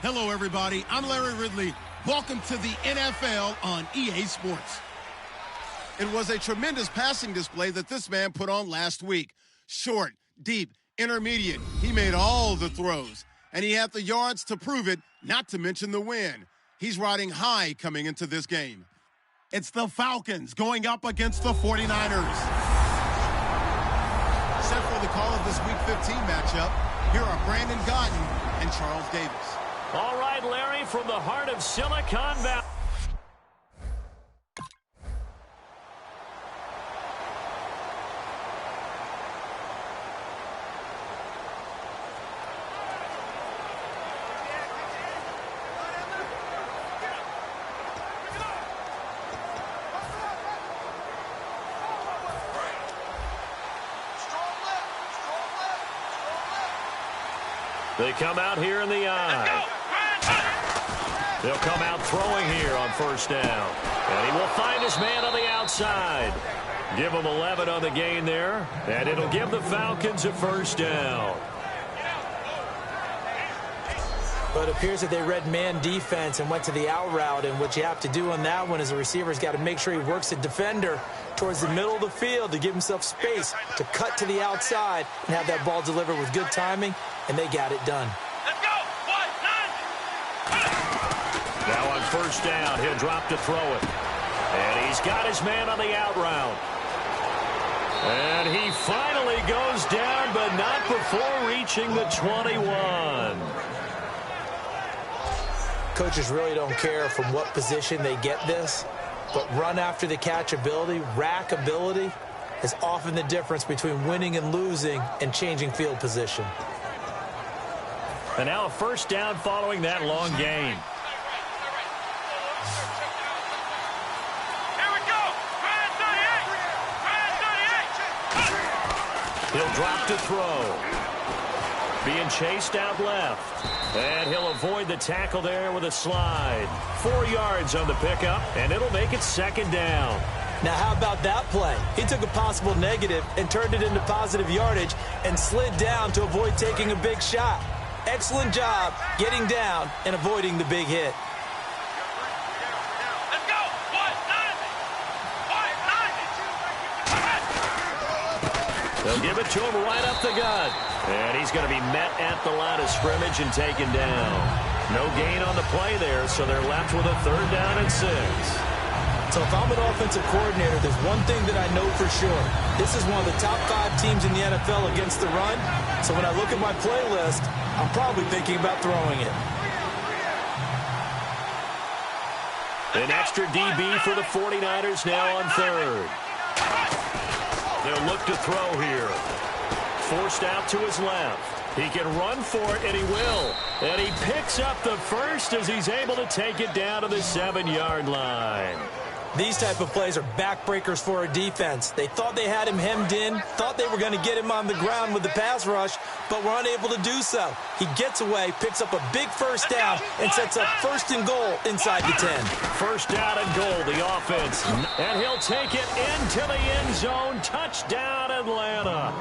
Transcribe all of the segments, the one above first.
Hello, everybody. I'm Larry Ridley. Welcome to the NFL on EA Sports. It was a tremendous passing display that this man put on last week. Short, deep, intermediate. He made all the throws, and he had the yards to prove it, not to mention the win. He's riding high coming into this game. It's the Falcons going up against the 49ers. Set for the call of this Week 15 matchup, here are Brandon Gaudin and Charles Davis. All right, Larry, from the heart of Silicon Valley. They come out here in the eye. They'll come out throwing here on first down. And he will find his man on the outside. Give him 11 on the gain there. And it'll give the Falcons a first down. But it appears that they read man defense and went to the out route. And what you have to do on that one is the receiver's got to make sure he works the defender towards the middle of the field to give himself space to cut to the outside and have that ball delivered with good timing. And they got it done. Let's go. Now on first down, he'll drop to throw it. And he's got his man on the out route. And he finally goes down, but not before reaching the 21. Coaches really don't care from what position they get this, but run after the catch ability, rack ability, is often the difference between winning and losing and changing field position. And now a first down following that long gain. Here we go. He'll drop to throw. Being chased out left. And he'll avoid the tackle there with a slide. 4 yards on the pickup, and it'll make it second down. Now, how about that play? He took a possible negative and turned it into positive yardage and slid down to avoid taking a big shot. Excellent job getting down and avoiding the big hit. Let's go. They'll give it to him right up the gut. And he's going to be met at the line of scrimmage and taken down. No gain on the play there, so they're left with a third down and 6. So if I'm an offensive coordinator, there's one thing that I know for sure. This is one of the top 5 teams in the NFL against the run. So when I look at my playlist, I'm probably thinking about throwing it. An extra DB for the 49ers now on third. They'll look to throw here. Forced out to his left. He can run for it, and he will. And he picks up the first as he's able to take it down to the 7-yard line. These type of plays are backbreakers for a defense. They thought they had him hemmed in, thought they were going to get him on the ground with the pass rush, but were unable to do so. He gets away, picks up a big first down, and sets up first and goal inside the 10. First down and goal, the offense. And he'll take it into the end zone. Touchdown, Atlanta.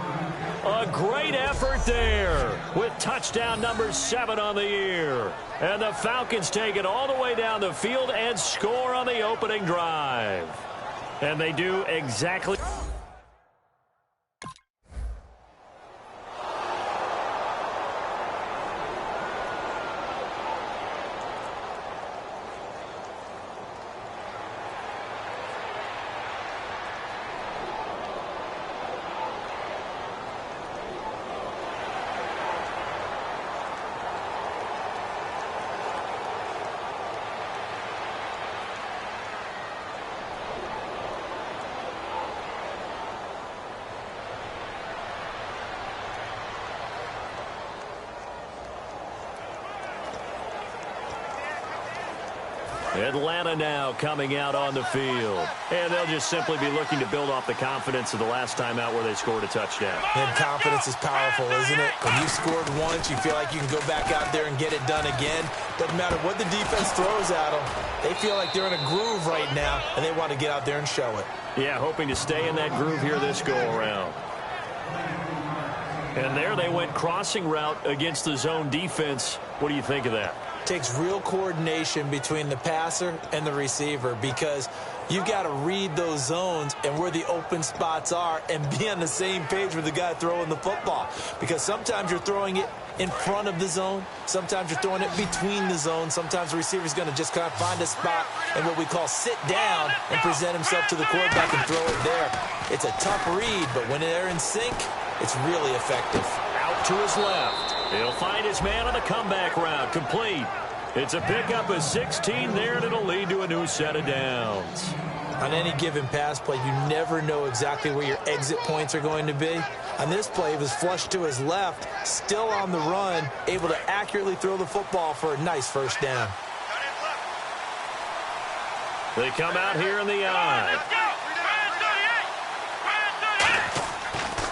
A great effort there with touchdown number 7 on the year. And the Falcons take it all the way down the field and score on the opening drive. And they do exactly... Atlanta now coming out on the field. And they'll just simply be looking to build off the confidence of the last time out where they scored a touchdown. And confidence is powerful, isn't it? When you scored once, you feel like you can go back out there and get it done again. Doesn't matter what the defense throws at them. They feel like they're in a groove right now, and they want to get out there and show it. Yeah, hoping to stay in that groove here this go-around. And there they went crossing route against the zone defense. What do you think of that? takes real coordination between the passer and the receiver because you've got to read those zones and where the open spots are and be on the same page with the guy throwing the football. Because sometimes you're throwing it in front of the zone. Sometimes you're throwing it between the zones. Sometimes the receiver's going to just kind of find a spot and what we call sit down and present himself to the quarterback and throw it there. It's a tough read, but when they're in sync, it's really effective. Out to his left. He'll find his man on the comeback route. Complete. It's a pickup of 16 there, and it'll lead to a new set of downs. On any given pass play, you never know exactly where your exit points are going to be. On this play, he was flushed to his left, still on the run, able to accurately throw the football for a nice first down. They come out here in the eye.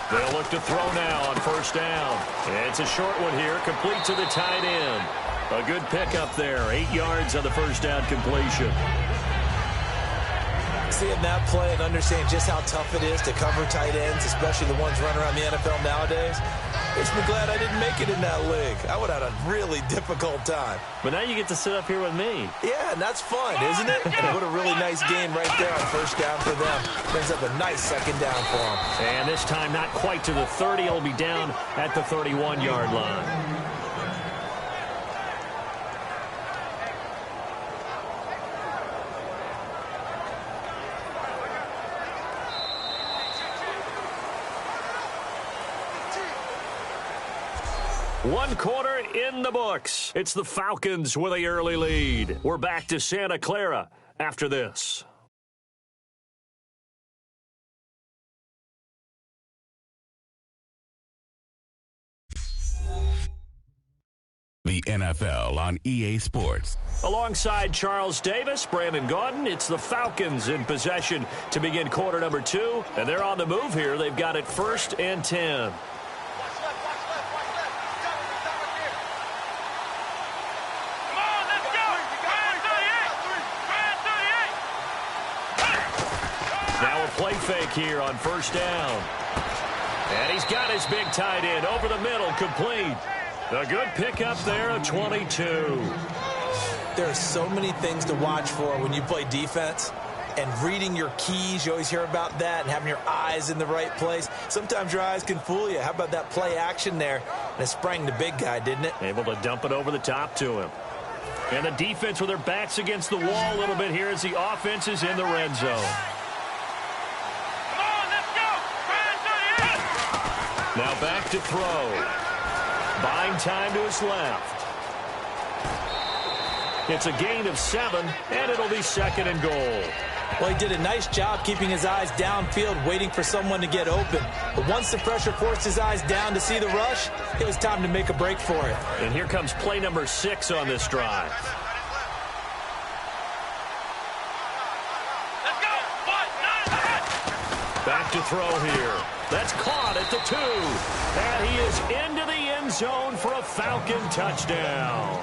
They'll look to throw now on first down. It's a short one here, complete to the tight end. A good pickup there, 8 yards on the first down completion. Seeing that play and understanding just how tough it is to cover tight ends, especially the ones running around the NFL nowadays, makes me glad I didn't make it in that league. I would have had a really difficult time. But now you get to sit up here with me. Yeah, and that's fun, isn't it? And what a really nice game right there on first down for them. Brings up a nice second down for them. And this time not quite to the 30. It'll be down at the 31-yard line. One quarter in the books. It's the Falcons with the early lead. We're back to Santa Clara after this. The NFL on EA Sports. Alongside Charles Davis, Brandon Gaudin, it's the Falcons in possession to begin quarter number 2. And they're on the move here. They've got it 1st and 10. Now a play fake here on first down. And he's got his big tight end over the middle, complete. A good pickup there of 22. There are so many things to watch for when you play defense. And reading your keys, you always hear about that, and having your eyes in the right place. Sometimes your eyes can fool you. How about that play action there? And it sprang the big guy, didn't it? Able to dump it over the top to him. And the defense with their backs against the wall a little bit here as the offense is in the red zone. Now back to throw. Buying time to his left. It's a gain of 7, and it'll be 2nd and goal. Well, he did a nice job keeping his eyes downfield, waiting for someone to get open. But once the pressure forced his eyes down to see the rush, it was time to make a break for it. And here comes play number 6 on this drive. Back to throw here. That's caught at the 2. And he is into the end zone for a Falcon touchdown.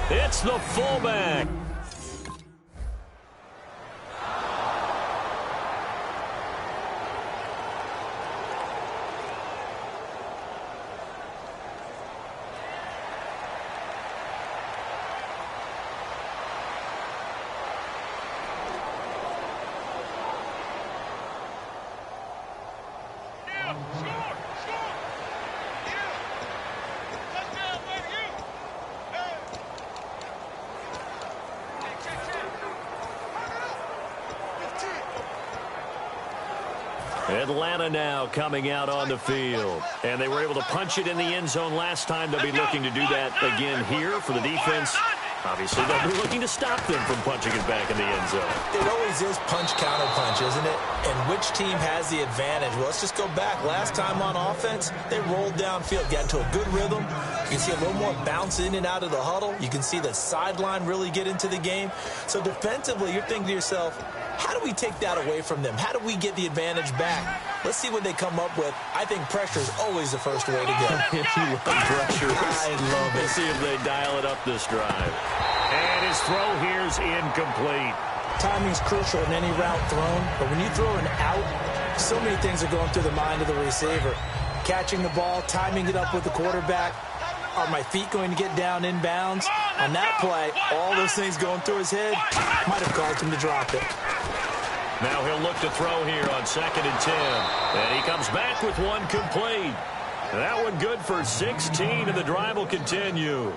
It's the fullback. Atlanta now coming out on the field. And they were able to punch it in the end zone last time. They'll be looking to do that again here for the defense. Obviously, they'll be looking to stop them from punching it back in the end zone. It always is punch-counter-punch, isn't it? And which team has the advantage? Well, let's just go back. Last time on offense, they rolled downfield, got into a good rhythm. You can see a little more bounce in and out of the huddle. You can see the sideline really get into the game. So defensively, you're thinking to yourself, how do we take that away from them? How do we get the advantage back? Let's see what they come up with. I think pressure is always the first way to go. You love pressure. I love it. Let's see if they dial it up this drive. And his throw here's incomplete. Timing's crucial in any route thrown, but when you throw an out, so many things are going through the mind of the receiver. Catching the ball, timing it up with the quarterback. Are my feet going to get down in bounds? On that play, all those things going through his head might have caused him to drop it. Now he'll look to throw here on 2nd and 10. And he comes back with one complete. That one good for 16, and the drive will continue.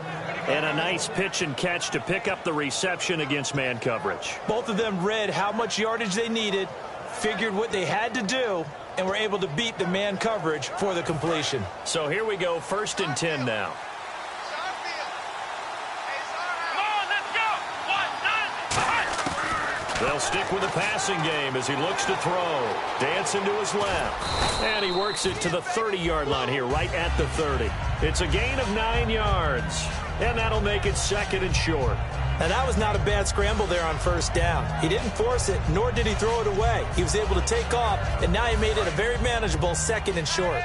And a nice pitch and catch to pick up the reception against man coverage. Both of them read how much yardage they needed, figured what they had to do, and were able to beat the man coverage for the completion. So here we go, 1st and 10 now. They'll stick with the passing game as he looks to throw. Dancing to his left. And he works it to the 30-yard line here, right at the 30. It's a gain of 9 yards. And that'll make it 2nd and short. Now, that was not a bad scramble there on 1st down. He didn't force it, nor did he throw it away. He was able to take off, and now he made it a very manageable 2nd and short.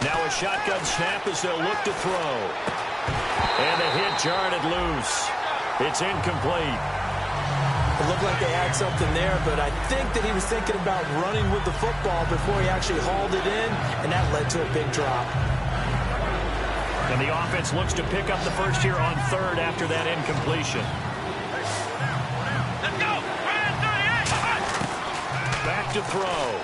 Now a shotgun snap as they'll look to throw. And the hit jarred it loose. It's incomplete. It looked like they had something there, but I think that he was thinking about running with the football before he actually hauled it in, and that led to a big drop. And the offense looks to pick up the first here on 3rd after that incompletion. Let's go! Back to throw.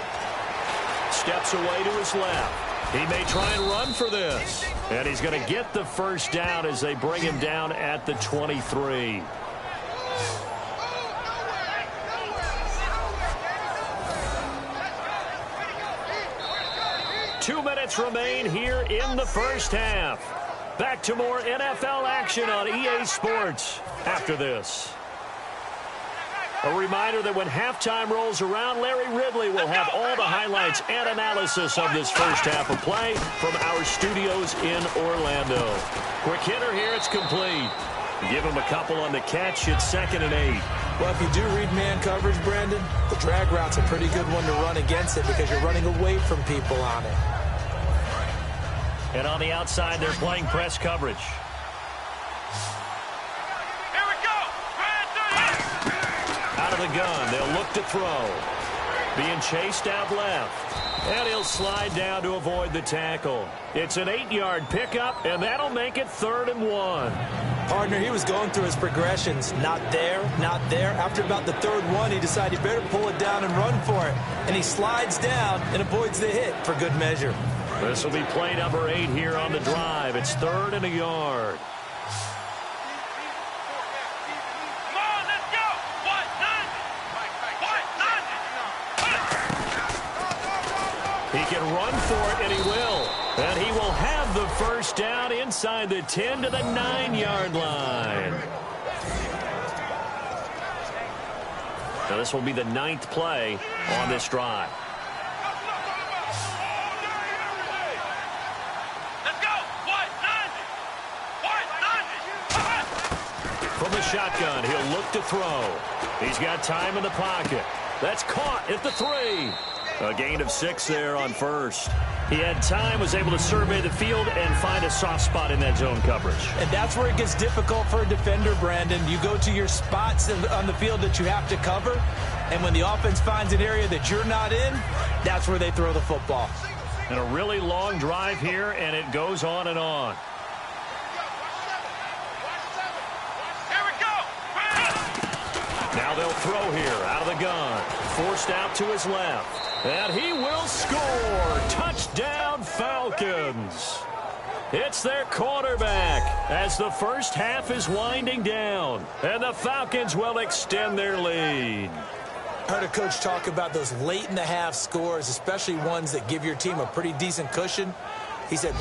Steps away to his left. He may try and run for this. And he's going to get the first down as they bring him down at the 23. Two minutes remain here in the first half. Back to more NFL action on EA Sports after this. A reminder that when halftime rolls around, Larry Ridley will have all the highlights and analysis of this first half of play from our studios in Orlando. Quick hitter here, it's complete. Give him a couple on the catch, it's 2nd and 8. Well, if you do read man coverage, Brandon, the drag route's a pretty good one to run against it because you're running away from people on it. And on the outside, they're playing press coverage. Out of the gun, they'll look to throw. Being chased out left. And he'll slide down to avoid the tackle. It's an 8-yard pickup, and that'll make it 3rd and 1. Partner, he was going through his progressions. Not there, not there. After about the 3rd one, he decided he better pull it down and run for it. And he slides down and avoids the hit for good measure. This will be play number 8 here on the drive. It's 3rd and a yard. He can run for it, and he will. And he will have the first down inside the 10 to the 9-yard line. Now this will be the 9th play on this drive. From the shotgun, he'll look to throw. He's got time in the pocket. That's caught at the 3. A gain of 6 there on 1st. He had time, was able to survey the field and find a soft spot in that zone coverage. And that's where it gets difficult for a defender, Brandon. You go to your spots on the field that you have to cover, and when the offense finds an area that you're not in, that's where they throw the football. And a really long drive here, and it goes on and on. Now they'll throw here out of the gun. Forced out to his left. And he will score. Touchdown, Falcons. It's their quarterback as the first half is winding down. And the Falcons will extend their lead. I heard a coach talk about those late-in-the-half scores, especially ones that give your team a pretty decent cushion. He said...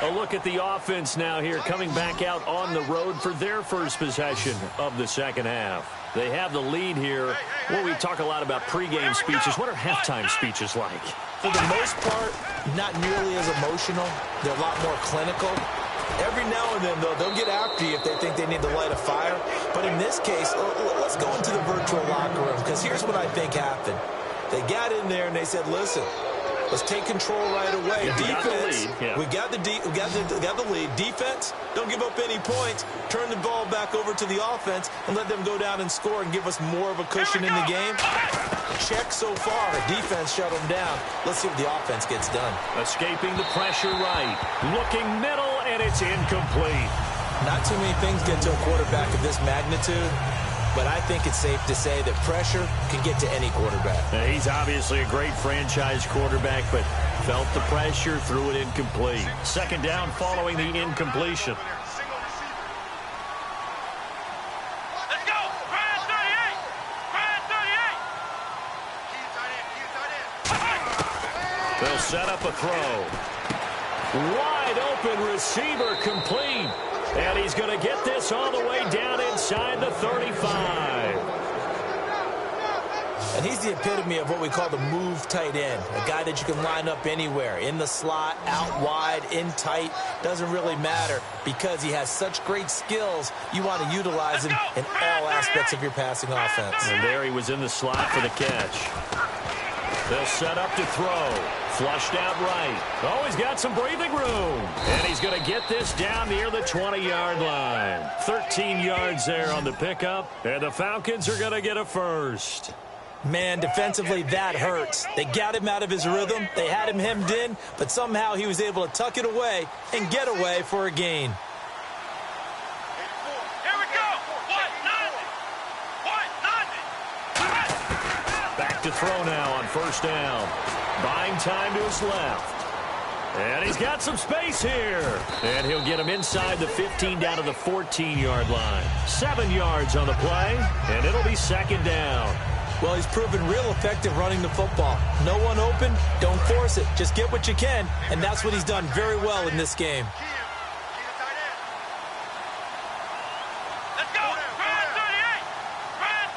A look at the offense now here, coming back out on the road for their first possession of the second half. They have the lead here. Well, we talk a lot about pregame speeches. What are halftime speeches like? For the most part, not nearly as emotional. They're a lot more clinical. Every now and then, though, they'll get after you if they think they need to light a fire. But in this case, let's go into the virtual locker room, because here's what I think happened. They got in there and they said, listen, let's take control right away. Defense, we got the lead. Defense, don't give up any points. Turn the ball back over to the offense and let them go down and score and give us more of a cushion in the game. Check so far. Defense shut them down. Let's see what the offense gets done. Escaping the pressure right. Looking middle, and it's incomplete. Not too many things get to a quarterback of this magnitude, but I think it's safe to say that pressure can get to any quarterback. Now, he's obviously a great franchise quarterback, but felt the pressure, threw it incomplete. Second down following the incompletion. Let's go! Brian 38! Brian 38! They'll set up a throw. Wide open receiver complete. And he's going to get this all the way down inside the 35. And he's the epitome of what we call the move tight end. A guy that you can line up anywhere. In the slot, out wide, in tight. Doesn't really matter because he has such great skills. You want to utilize him in all aspects of your passing offense. And there he was in the slot for the catch. They'll set up to throw. Flushed out right. Oh, he's got some breathing room. And he's going to get this down near the 20-yard line. 13 yards there on the pickup. And the Falcons are going to get a first. Man, defensively, that hurts. They got him out of his rhythm. They had him hemmed in, but somehow he was able to tuck it away and get away for a gain. Here we go! Back to throw now on first down. Buying time to his left. And he's got some space here. And he'll get him inside the 15 down to the 14-yard line. 7 yards on the play, and it'll be second down. Well, he's proven real effective running the football. No one open, don't force it. Just get what you can, and that's what he's done very well in this game. Let's go! Brian 38! Brian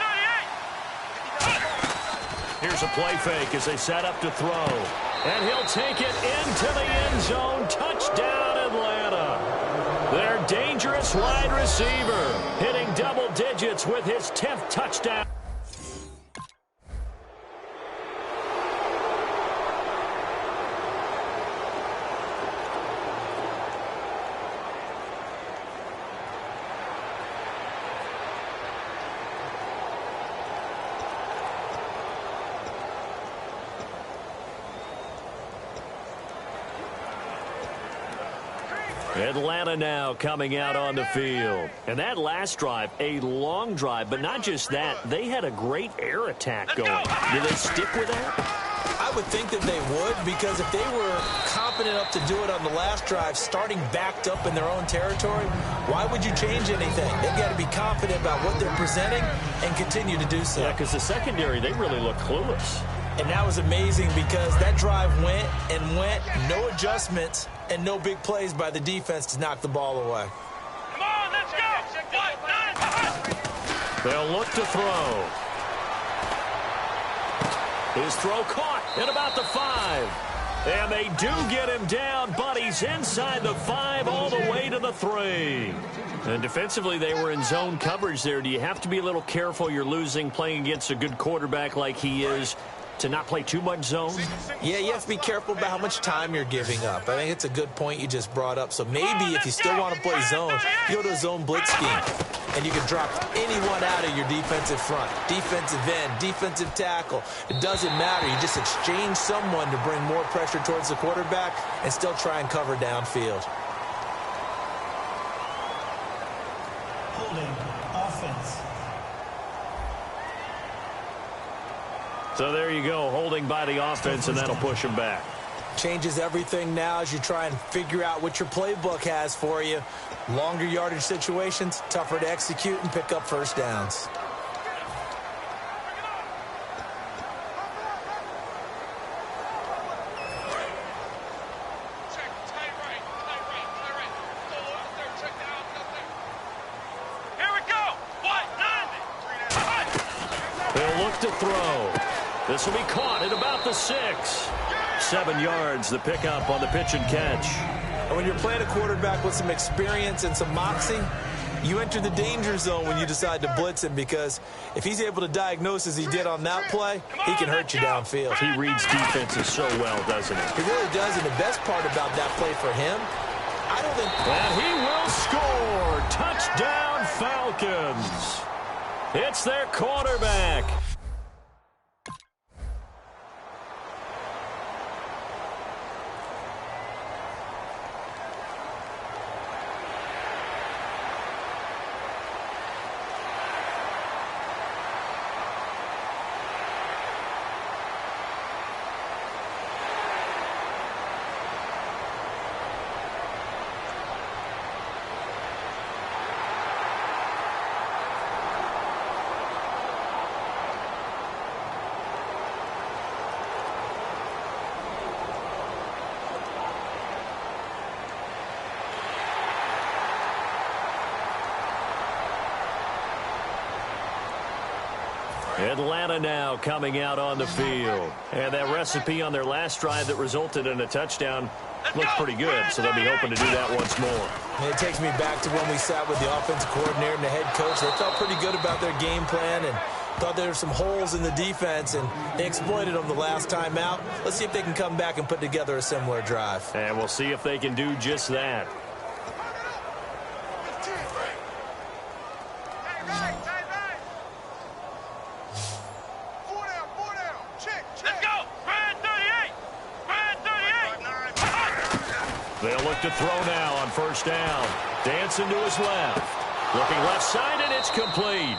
38! Here's a play fake as they set up to throw. And he'll take it into the end zone. Touchdown, Atlanta. Their dangerous wide receiver hitting double digits with his 10th touchdown. Atlanta now coming out on the field. And that last drive, a long drive, but not just that. They had a great air attack going. Do they stick with that? I would think that they would, because if they were confident enough to do it on the last drive, starting backed up in their own territory, why would you change anything? They've got to be confident about what they're presenting and continue to do so. Yeah, because the secondary, they really look clueless. And that was amazing because that drive went and went, no adjustments, and no big plays by the defense to knock the ball away. Come on, let's go! They'll look to throw. His throw caught at about the 5. And they do get him down, but he's inside the 5 all the way to the 3. And defensively, they were in zone coverage there. Do you have to be a little careful? You're losing playing against a good quarterback like he is, to not play too much zone? Yeah, you have to be careful about how much time you're giving up. I think it's a good point you just brought up. So maybe if you still want to play zone, you go to a zone blitz scheme. And you can drop anyone out of your defensive front. Defensive end, defensive tackle. It doesn't matter. You just exchange someone to bring more pressure towards the quarterback and still try and cover downfield. Holding offense. So there you go, holding by the offense, and that'll push him back. Changes everything now as you try and figure out what your playbook has for you. Longer yardage situations, tougher to execute and pick up first downs. left to throw. This will be caught at about the 6. 7 yards, the pickup on the pitch and catch. And when you're playing a quarterback with some experience and some moxie, you enter the danger zone when you decide to blitz him, because if he's able to diagnose as he did on that play, he can hurt you downfield. He reads defenses so well, doesn't he? He really does, and the best part about that play for him, I don't think... And he will score! Touchdown, Falcons! It's their quarterback. Atlanta now coming out on the field. And that recipe on their last drive that resulted in a touchdown looked pretty good, so they'll be hoping to do that once more. And it takes me back to when we sat with the offensive coordinator and the head coach. They felt pretty good about their game plan and thought there were some holes in the defense, and they exploited them the last time out. Let's see if they can come back and put together a similar drive. And we'll see if they can do just that. They'll look to throw now on first down. Dancing to his left. Looking left side, and it's complete.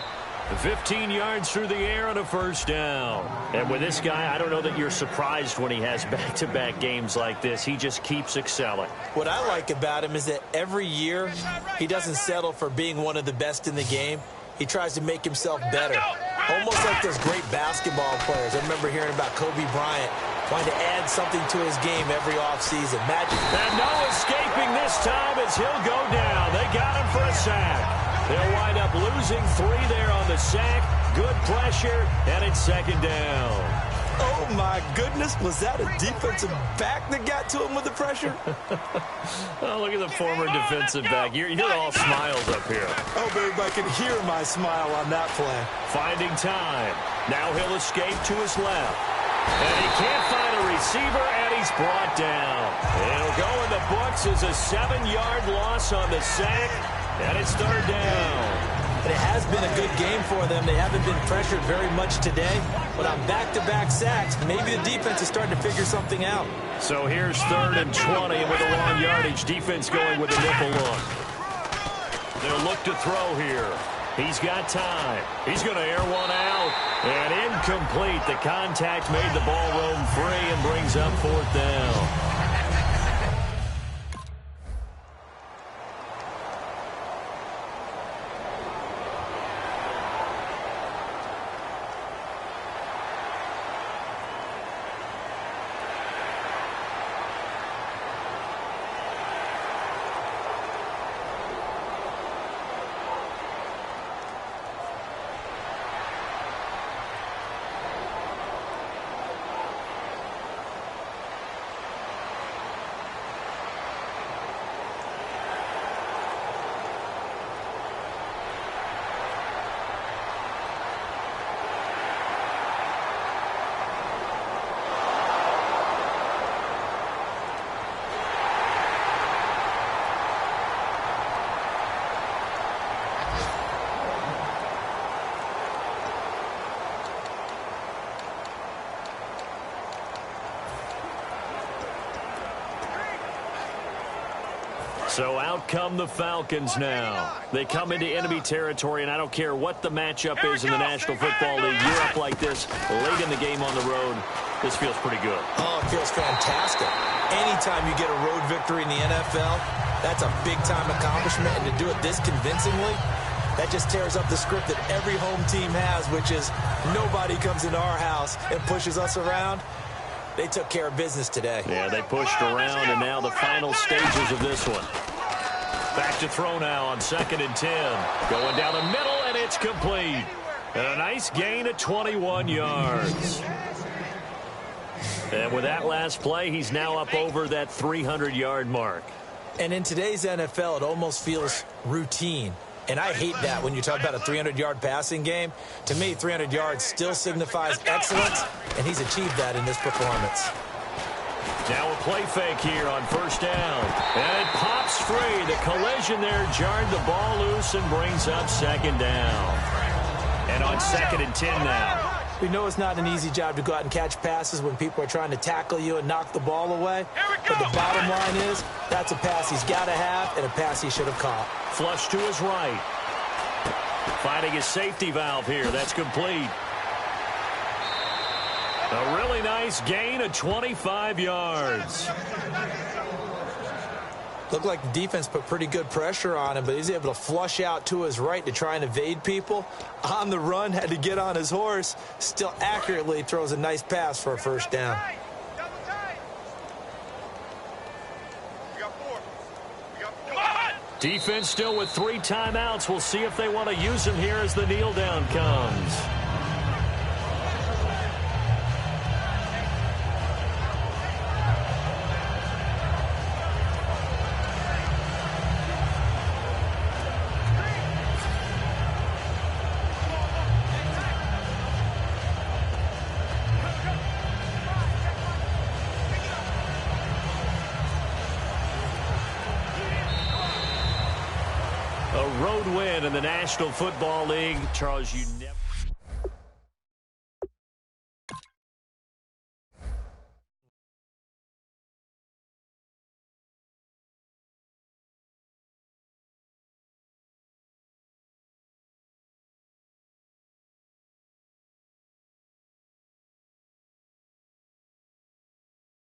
15 yards through the air on a first down. And with this guy, I don't know that you're surprised when he has back-to-back games like this. He just keeps excelling. What I like about him is that every year he doesn't settle for being one of the best in the game. He tries to make himself better. Almost like those great basketball players. I remember hearing about Kobe Bryant wanting to add something to his game every offseason. Magic. And no escaping this time as he'll go down. They got him for a sack. They'll wind up losing 3 there on the sack. Good pressure, and it's second down. Oh, my goodness. Was that a defensive back that got to him with the pressure? Oh, look at the former defensive back. You're all smiles up here. Oh, baby, I can hear my smile on that play. Finding time. Now he'll escape to his left. And he can't find a receiver, and he's brought down. It'll go in the books as a 7-yard loss on the sack, and it's third down. But it has been a good game for them. They haven't been pressured very much today. But on back-to-back sacks, maybe the defense is starting to figure something out. So here's 3rd and 20, and with a long yardage, defense going with a nickel look. They'll look to throw here. He's got time. He's going to air one out. And incomplete. The contact made the ball roam free and brings up 4th down. So out come the Falcons now. They come into enemy territory, and I don't care what the matchup is in the National Football League. You're up like this late in the game on the road. This feels pretty good. Oh, it feels fantastic. Anytime you get a road victory in the NFL, that's a big-time accomplishment. And to do it this convincingly, that just tears up the script that every home team has, which is nobody comes into our house and pushes us around. They took care of business today. Yeah, they pushed around, and now the final stages of this one. Back to throw now on 2nd and 10. Going down the middle, and it's complete. And a nice gain of 21 yards. And with that last play, he's now up over that 300-yard mark. And in today's NFL, it almost feels routine. And I hate that when you talk about a 300-yard passing game. To me, 300 yards still signifies excellence, and he's achieved that in this performance. Now a play fake here on first down. And it pops free. The collision there jarred the ball loose and brings up second down. And on 2nd and 10 now. We know it's not an easy job to go out and catch passes when people are trying to tackle you and knock the ball away. But the bottom line is, that's a pass he's got to have and a pass he should have caught. Flush to his right. Finding his safety valve here. That's complete. A really nice gain of 25 yards. Looked like the defense put pretty good pressure on him, but he's able to flush out to his right to try and evade people. On the run, had to get on his horse. Still accurately throws a nice pass for a first down. Defense still with 3 timeouts. We'll see if they want to use them here as the kneel down comes. A road win in the National Football League. Charles, you never...